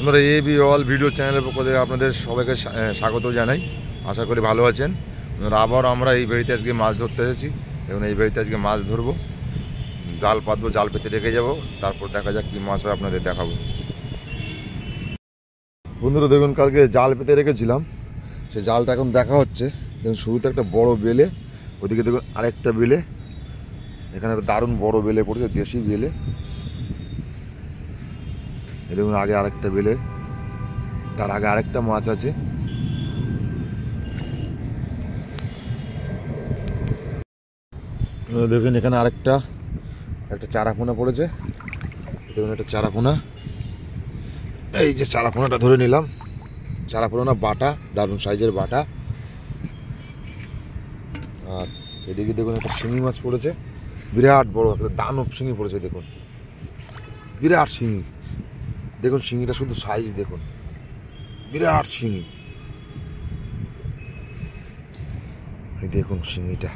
বন্ধুরা AB all video চ্যানেলের পক্ষ থেকে আপনাদের সবাইকে স্বাগত জানাই। আশা করি ভালো আছেন। আবার আমরা এই বাড়িতে আজকে মাছ ধরতে এসেছি এবং এই বাড়িতে আজকে মাছ ধরবো, জাল পাতবো, জাল পেতে রেখে যাব, তারপর দেখা যাক কী মাছ হয় আপনাদের দেখাবো। বন্ধুরা দেখুন, কালকে জাল পেতে রেখেছিলাম, সেই জালটা এখন দেখা হচ্ছে। দেখুন শুরুতে একটা বড় বেলে, ওদিকে দেখুন আরেকটা বেলে, এখানে একটা দারুণ বড় বেলে পড়েছে, দেশি বেলে। এই দেখুন আগে আরেকটা বেলে, তার আগে আরেকটা মাছ আছে। দেখুন এখানে আরেকটা চারাপোনা পড়েছে। দেখুন একটা চারাপোনা, এই যে চারাপোনাটা ধরে নিলাম। চারাপোনা বাটা, দারুণ সাইজের বাটা। আর এদিকে দেখুন একটা শিঙি মাছ পড়েছে, বিরাট বড় একটা দানব শিঙি পড়েছে। দেখুন বিরাট শিঙি, দেখুন শিঙিটা শুধু সাইজ দেখুন, বিরাট শিঙি। এই দেখুন শিঙিটা,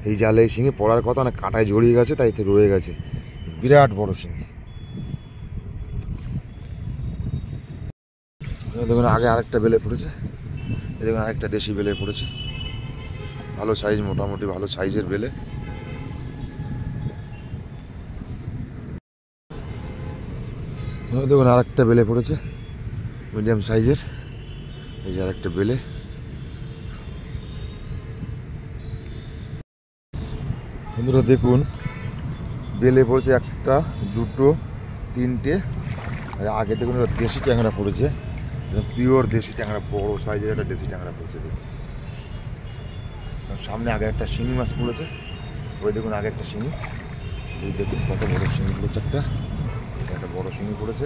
এই জালে এই শিঙি পড়ার কথা না, কাঁটায় জড়িয়ে গেছে, তাই রয়ে গেছে। বিরাট বড় শিঙি। দেখুন আগে আরেকটা বেলে পড়েছে, এই দেখুন আরেকটা দেশি বেলে পড়েছে, ভালো সাইজ, মোটামুটি ভালো সাইজের বেলে। দেখুন আরেকটা বেলে পড়েছে, মিডিয়াম সাইজের। এই যে আরেকটা বেলে। বন্ধুরা দেখুন বেলে পড়েছে একটা, দুটো, তিনটে। আর আগে দেখুন দেশি ট্যাংরা পড়েছে, পিওর দেশি ট্যাংরা, বড় সাইজের একটা দেশি ট্যাংরা পড়েছে। দেখুন সামনে আগে একটা শিঙি মাছ পড়েছে, ওই দেখুন আগে একটা শিঙি। এই দেখুন কত বড় শিঙি পড়েছে, একটা বড় শিঙি পড়েছে।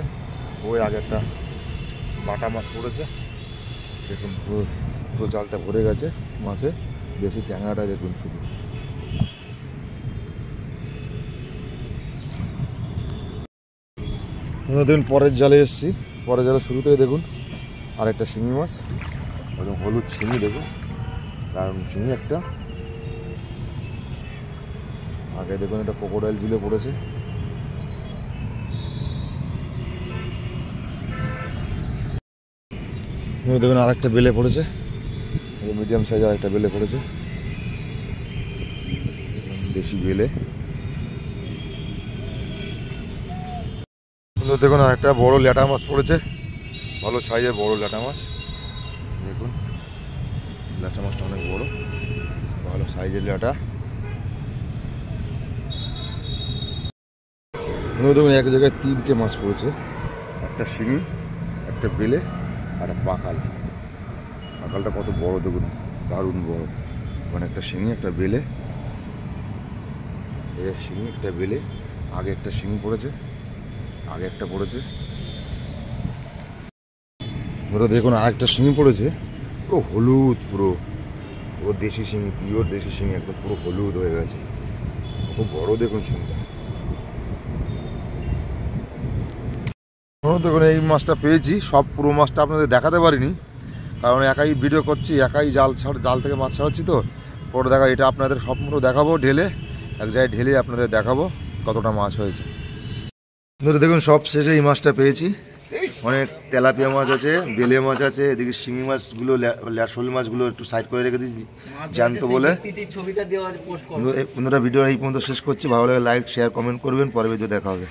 ওই আগে একটা বাটা মাছ পড়েছে। দেখুন পুরো জালটা ভরে গেছে মাছে, দেশি ট্যাংরাটা দেখুন শুধু। দেখুন পরের জালে এসেছি, পরের জালে শুরুতেই দেখুন আরেকটা শিঙি মাছ, একদম হলুদ শিঙি। দেখুন দারুণ শিঙি একটা। আগে দেখুন একটা ক্রোকোডাইল ঝুলে পড়েছে। দেখুন আরেকটা বেলে পড়েছে, মিডিয়াম সাইজ আরেকটা বেলে পড়েছে, দেশি বেলে। দেখুন আরেকটা বড় ল্যাটা মাছ পড়েছে, ভালো সাইজের বড় ল্যাটা মাছ। দেখুন ল্যাটা মাছটা অনেক বড়, ভালো সাইজের ল্যাটা। দেখুন এক জায়গায় তিনটে মাছ পড়েছে, একটা শিঙি, একটা বেলে আর একটা পাকাল। পাকালটা কত বড় দেখুন, দারুণ বড়। মানে একটা শিঙি, একটা বেলে, এই শিঙি একটা বেলে। আগে একটা শিঙি পড়েছে, আগে একটা পড়েছে। ধরো দেখুন আরেকটা শিঙি পড়েছে, পুরো হলুদ, পুরো দেশি শিঙি, পিওর দেশি শিঙি, একদম পুরো হলুদ হয়ে গেছে। খুব বড় দেখুন শিঙিটা। দেখুন এই মাছটা পেয়েছি, সব পুরো মাছটা আপনাদের দেখাতে পারিনি, কারণ একাই ভিডিও করছি, একাই জাল থেকে মাছ ছাড়াচ্ছি। তো পরে দেখা, এটা আপনাদের সব পুরো দেখাবো ঢেলে, এক জায়গায় ঢেলে আপনাদের দেখাবো কতটা মাছ হয়েছে। দেখুন সব শেষে এই মাছটা পেয়েছি। অনেক তেলাপিয়া মাছ আছে, বেলে মাছ আছে, এদিকে শিঙি মাছগুলো, শোল মাছগুলো একটু সাইড করে রেখে দিয়েছি জ্যান্ত বলে। বন্ধুরা ভিডিও এই পর্যন্ত শেষ করছি, ভালো লাগে লাইক, শেয়ার, কমেন্ট করবেন, পরে ভিডিও দেখা হবে।